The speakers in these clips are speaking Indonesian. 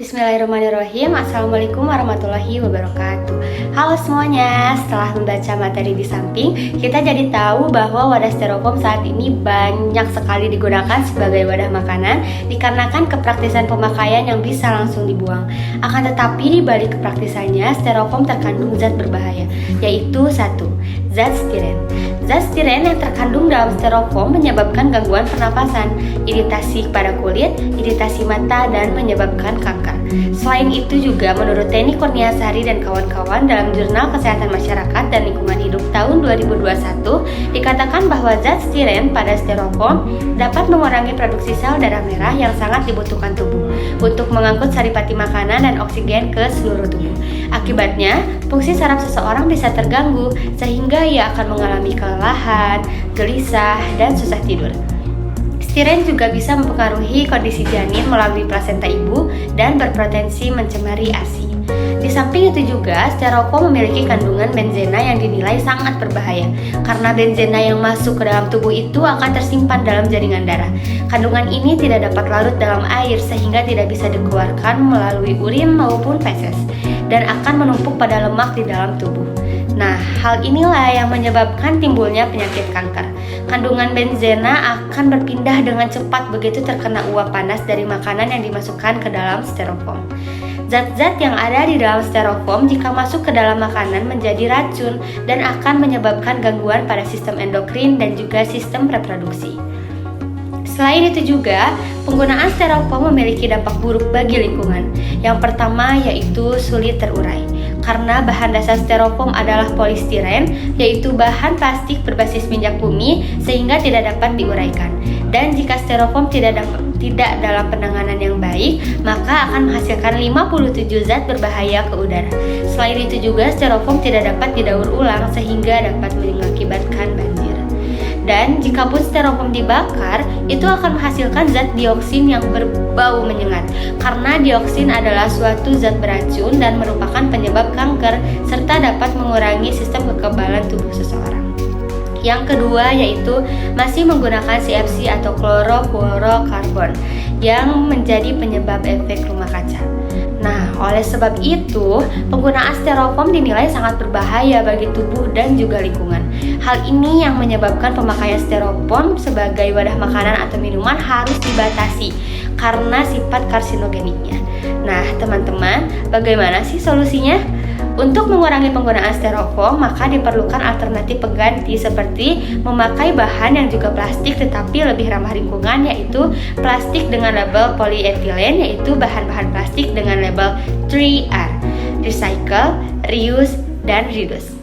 Bismillahirrahmanirrahim. Assalamualaikum warahmatullahi wabarakatuh. Halo semuanya, setelah membaca materi di samping, kita jadi tahu bahwa wadah styrofoam saat ini banyak sekali digunakan sebagai wadah makanan dikarenakan kepraktisan pemakaian yang bisa langsung dibuang. Akan tetapi di balik kepraktisannya, styrofoam terkandung zat berbahaya, yaitu satu, zat stiren. Zat stiren yang terkandung dalam styrofoam menyebabkan gangguan pernapasan, iritasi pada kulit, iritasi mata, dan menyebabkan kanker. Selain itu juga menurut Teni Kurniasari dan kawan-kawan dalam Jurnal Kesehatan Masyarakat dan Lingkungan Hidup tahun 2021 dikatakan bahwa zat stiren pada styrofoam dapat mengurangi produksi sel darah merah yang sangat dibutuhkan tubuh untuk mengangkut saripati makanan dan oksigen ke seluruh tubuh. Akibatnya, fungsi saraf seseorang bisa terganggu sehingga ia akan mengalami kelelahan, gelisah, dan susah tidur. Stiren juga bisa mempengaruhi kondisi janin melalui plasenta ibu dan berpotensi mencemari ASI. Di samping itu juga, styrofoam memiliki kandungan benzena yang dinilai sangat berbahaya karena benzena yang masuk ke dalam tubuh itu akan tersimpan dalam jaringan darah. Kandungan ini tidak dapat larut dalam air sehingga tidak bisa dikeluarkan melalui urin maupun feses dan akan menumpuk pada lemak di dalam tubuh. Nah, hal inilah yang menyebabkan timbulnya penyakit kanker. Kandungan benzena akan berpindah dengan cepat begitu terkena uap panas dari makanan yang dimasukkan ke dalam styrofoam. Zat-zat yang ada di dalam styrofoam jika masuk ke dalam makanan menjadi racun dan akan menyebabkan gangguan pada sistem endokrin dan juga sistem reproduksi. Selain itu juga, penggunaan styrofoam memiliki dampak buruk bagi lingkungan. Yang pertama yaitu sulit terurai. Karena bahan dasar styrofoam adalah polistiren, yaitu bahan plastik berbasis minyak bumi sehingga tidak dapat diuraikan. Dan jika styrofoam tidak dalam penanganan yang baik, maka akan menghasilkan 57 zat berbahaya ke udara. Selain itu juga, styrofoam tidak dapat didaur ulang sehingga dapat mengakibatkan banjir. Dan jika pun styrofoam dibakar, itu akan menghasilkan zat dioksin yang berbau menyengat. Karena dioksin adalah suatu zat beracun dan merupakan penyebab kanker serta dapat mengurangi sistem kekebalan tubuh seseorang. Yang kedua yaitu masih menggunakan CFC atau klorofluorokarbon yang menjadi penyebab efek rumah kaca. Nah, oleh sebab itu, penggunaan styrofoam dinilai sangat berbahaya bagi tubuh dan juga lingkungan. Hal ini yang menyebabkan pemakaian styrofoam sebagai wadah makanan atau minuman harus dibatasi karena sifat karsinogeniknya. Nah, teman-teman, bagaimana sih solusinya? Untuk mengurangi penggunaan styrofoam, maka diperlukan alternatif pengganti seperti memakai bahan yang juga plastik tetapi lebih ramah lingkungan, yaitu plastik dengan label polyethylene, yaitu bahan-bahan plastik dengan label 3R, recycle, reuse, dan reduce.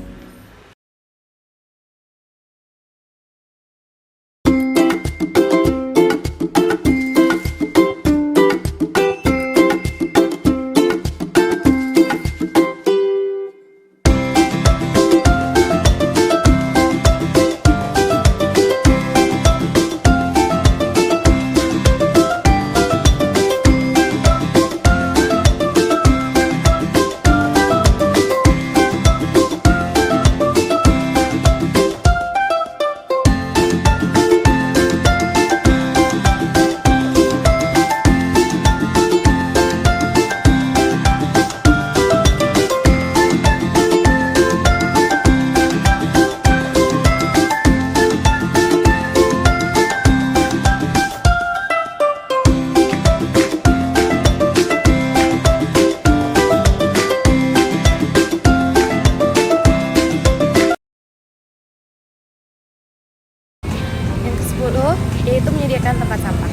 Yaitu menyediakan tempat sampah.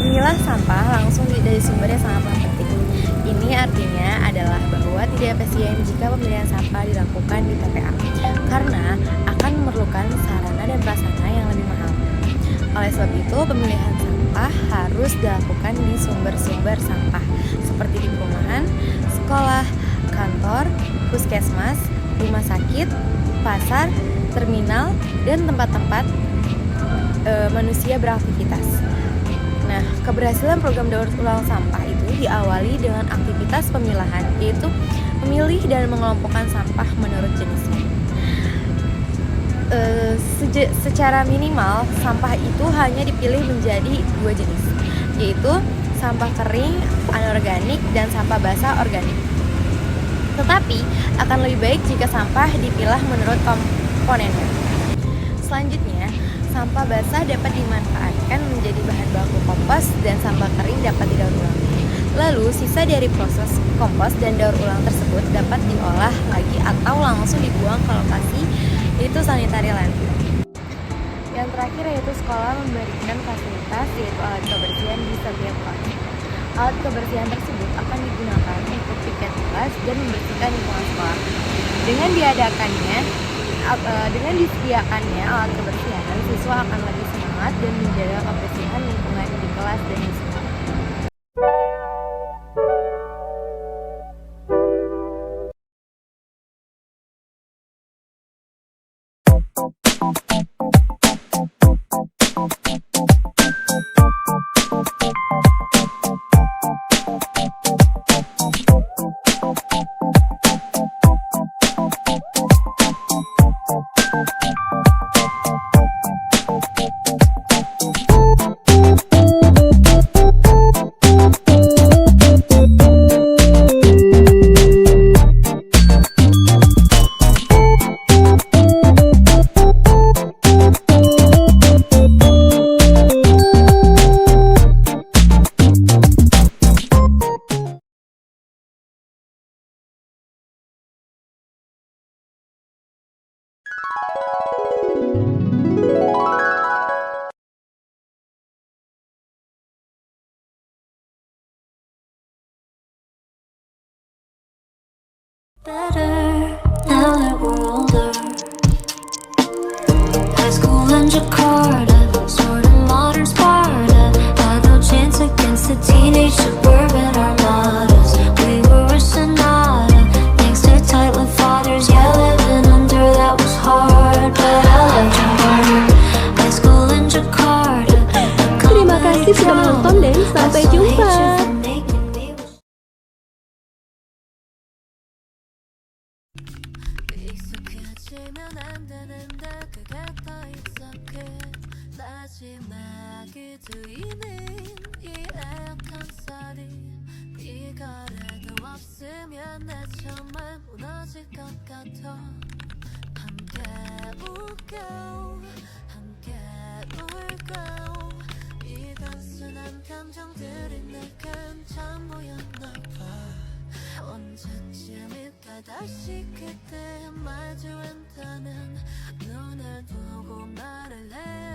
Memilah sampah langsung dari sumber yang sangat penting. Ini artinya adalah bahwa tidak efisien jika pemilihan sampah dilakukan di TPA karena akan memerlukan sarana dan prasarana yang lebih mahal. Oleh sebab itu, pemilihan sampah harus dilakukan di sumber-sumber sampah seperti di perumahan, sekolah, kantor, puskesmas, rumah sakit, pasar, terminal, dan tempat-tempat manusia beraktivitas. Nah, keberhasilan program daur ulang sampah itu diawali dengan aktivitas pemilahan, yaitu memilih dan mengelompokkan sampah menurut jenisnya. Secara minimal, sampah itu hanya dipilih menjadi 2 jenis, yaitu sampah kering, anorganik, dan sampah basah organik. Tetapi, akan lebih baik jika sampah dipilah menurut komponennya. Selanjutnya, sampah basah dapat dimanfaatkan menjadi bahan baku kompos dan sampah kering dapat didaur ulang. Lalu, sisa dari proses kompos dan daur ulang tersebut dapat diolah lagi atau langsung dibuang ke lokasi, yaitu sanitary landfill. Yang terakhir yaitu sekolah memberikan fasilitas yaitu alat kebersihan di setiap kelas. Alat kebersihan tersebut akan digunakan untuk piket kelas dan membersihkan lingkungan sekolah. Dengan disediakannya alat kebersihan, siswa akan lebih semangat dan menjaga kebersihan lingkungan di kelas dan di sekolah. Better now that we're older. High school in Jakarta, sort of modern Sparta. Had no chance against the teenage suburban armadas. We were a sonata, thanks to tight-lipped fathers. Yeah, living under that was hard, but I liked your harder. High school in Jakarta. Terima kasih sudah menonton dan sampai jumpa. 익숙해지면 안 되는데 그게 더 익숙해 마지막이 트이는 이 에어컨소리 이거라도 없으면 내 정말 무너질 것 같아 함께 웃고 함께 울고 이 단순한 감정들이 내겐 전부였나 봐 언제쯤일까 다시 그때 마주한다면 눈을 두고 말을 해